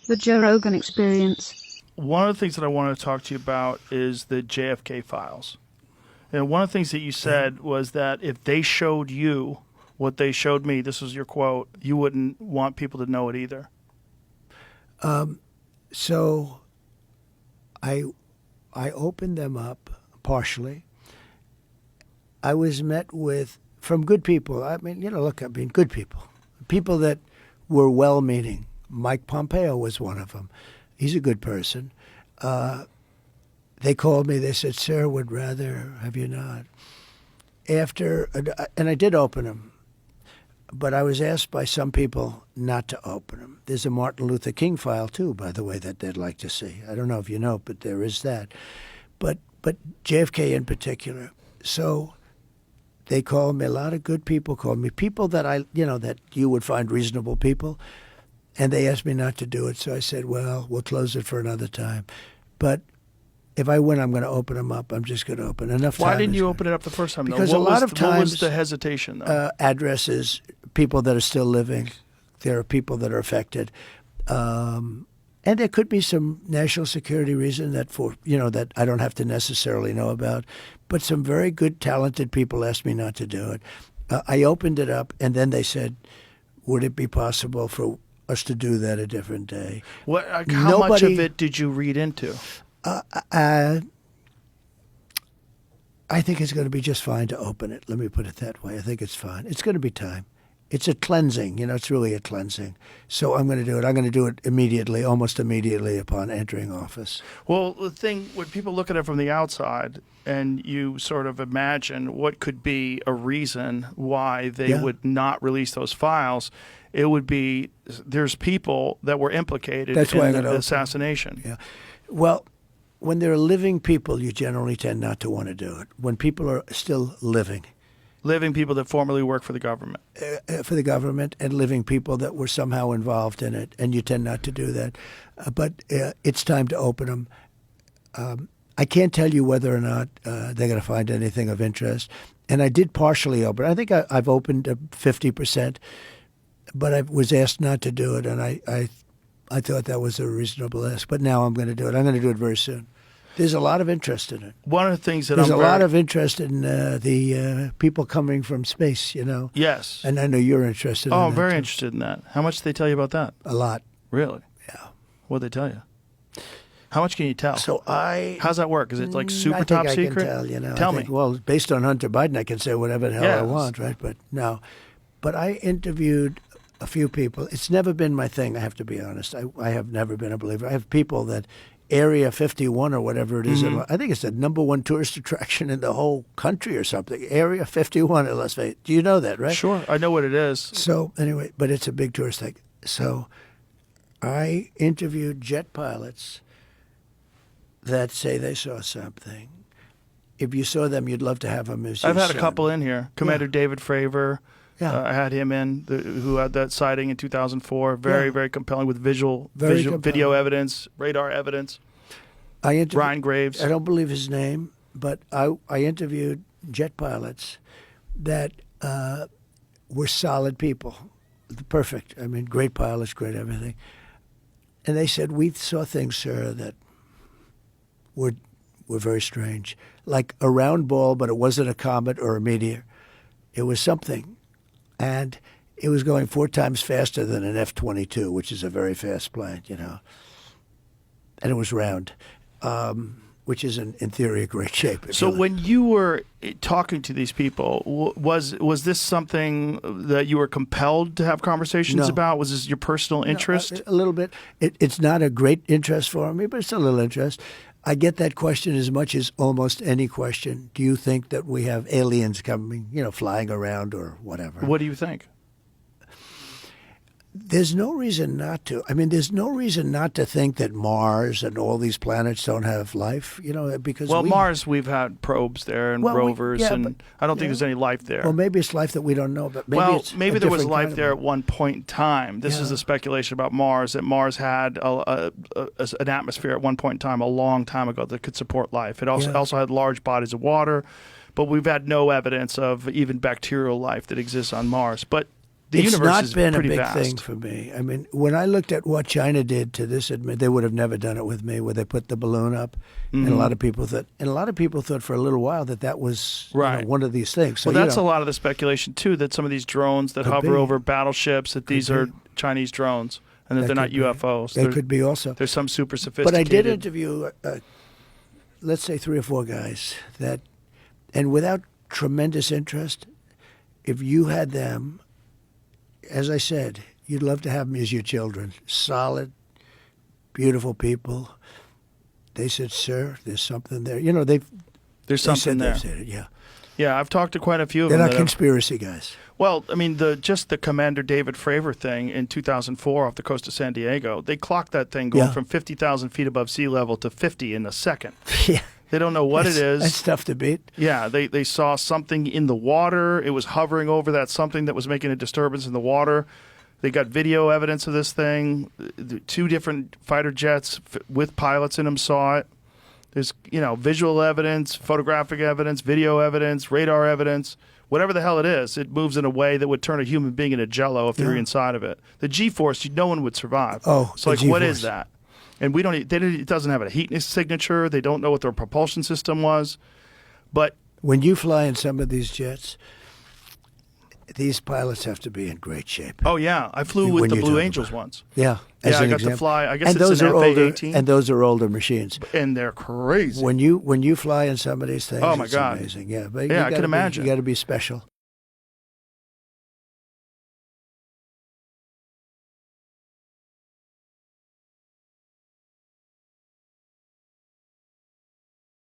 The Joe Rogan Experience. One of the things that I want to talk to you about is the J.F.K. files. And one of the things that you said was that if they showed you what they showed me, this was your quote, you wouldn't want people to know it either. So I opened them up partially. I was met with, from good people, good people. People that were well-meaning. Mike Pompeo was one of them. He's a good person. They called me. They said, "Sir, would rather have you not." And I did open them, but I was asked by some people not to open them. There's a Martin Luther King file too, by the way, that they'd like to see. I don't know if you know, but there is that. But JFK in particular. So they called me. A lot of good people called me. People that that you would find reasonable people. And they asked me not to do it, so I said, well, we'll close it for another time. But if I win, I'm going to open them up. I'm just going to open enough time. Why didn't you open it up the first time, though? Because a lot of times, what was the hesitation, though? Addresses, people that are still living. There are people that are affected. And there could be some national security reason that I don't have to necessarily know about. But some very good, talented people asked me not to do it. I opened it up, and then they said, would it be possible for us to do that a different day? How much of it did you read into? I think it's going to be just fine to open it. Let me put it that way. I think it's fine. It's going to be time. It's a cleansing. It's really a cleansing. So I'm going to do it. I'm going to do it immediately, almost immediately upon entering office. Well, the thing, when people look at it from the outside and you sort of imagine what could be a reason why they would not release those files, it would be there's people that were implicated in the assassination. Yeah. Well, when there are living people, you generally tend not to want to do it. When people are still living. Living people that formerly work for the government. For the government, and living people that were somehow involved in it, and you tend not to do that. But it's time to open them. I can't tell you whether or not they're going to find anything of interest. And I did partially open. I think I've opened 50%. But I was asked not to do it, and I thought that was a reasonable ask. But now I'm going to do it. I'm going to do it very soon. There's a lot of interest in it. One of the things that there's a lot of interest in the people coming from space, Yes. And I know you're interested in that. Oh, I'm very interested in that. How much did they tell you about that? A lot. Really? Yeah. What did they tell you? How much can you tell? So how's that work? Is it like super top secret? I can tell, Tell me. Well, based on Hunter Biden, I can say whatever the hell I want, right? But no. But I interviewed a few people. It's never been my thing, I have to be honest. I have never been a believer. I have people that Area 51 or whatever it is. I think it's the #1 tourist attraction in the whole country or something. Area 51 in Las Vegas. Do you know that, right? Sure. I know what it is. So anyway, but it's a big tourist thing. So I interviewed jet pilots that say they saw something. If you saw them, you'd love to have them as your I've had son. a couple in here. Commander David Fravor. Yeah. I had him in, who had that sighting in 2004. Very compelling with video evidence, radar evidence. Ryan Graves. I don't believe his name, but I interviewed jet pilots that were solid people. Perfect. I mean, great pilots, great everything. And they said, we saw things, sir, that were very strange. Like a round ball, but it wasn't a comet or a meteor. It was something. And it was going 4 times faster than an F-22, which is a very fast plane, And it was round, which is, in theory, a great shape. So when you were talking to these people, was this something that you were compelled to have conversations about? Was this your personal interest? No, a little bit. It's not a great interest for me, but it's a little interest. I get that question as much as almost any question. Do you think that we have aliens coming, flying around or whatever? What do you think? There's no reason not to. I mean, there's no reason not to think that Mars and all these planets don't have life, because Mars, we've had probes there and rovers, and I don't think there's any life there. Well, maybe it's life that we don't know, but maybe there was life there at one point in time. This is a speculation about Mars, that Mars had an atmosphere at one point in time, a long time ago, that could support life. It also had large bodies of water, but we've had no evidence of even bacterial life that exists on Mars. But it's universe not is been a pretty big vast. thing for me. I mean, when I looked at what China did to this, they would have never done it with me, where they put the balloon up, and a lot of people thought for a little while that was Right. one of these things. So, Well, that's a lot of the speculation too. That some of these drones that hover be. over battleships, that these are Chinese drones, and that they're not could be. UFOs. They could be also. There's some super But I sophisticated. did interview, let's say, 3 or 4 guys that, and without tremendous interest, if you had them, as I said, you'd love to have them as your children. Solid, beautiful people. They said, "Sir, there's something there." There's They something said there. They said it, yeah. Yeah, I've talked to quite a few of They're them. not conspiracy guys. Well, I mean, just the Commander David Fravor thing in 2004 off the coast of San Diego, they clocked that thing going Yeah. from 50,000 feet above sea level to 50 in a second. Yeah. They don't know what it is. That's tough to beat. Yeah, they saw something in the water. It was hovering over that something that was making a disturbance in the water. They got video evidence of this thing. 2 different fighter jets with pilots in them saw it. There's, visual evidence, photographic evidence, video evidence, radar evidence. Whatever the hell it is, it moves in a way that would turn a human being into jello if they were inside of it. The G-force, no one would survive. Oh, so the what G-force. is that? And it doesn't have a heat signature. They don't know what their propulsion system was. But When you fly in some of these jets, these pilots have to be in great shape. oh yeah, I flew with When the you're Blue talking Angels about- once. Yeah, Yeah, as I an got to example. fly. I guess and it's those an are older, FA-18. and those are older machines. And they're crazy. When you fly in some of these things, Oh, my it's God. amazing. Yeah, but Yeah, I you can imagine. You got to be special.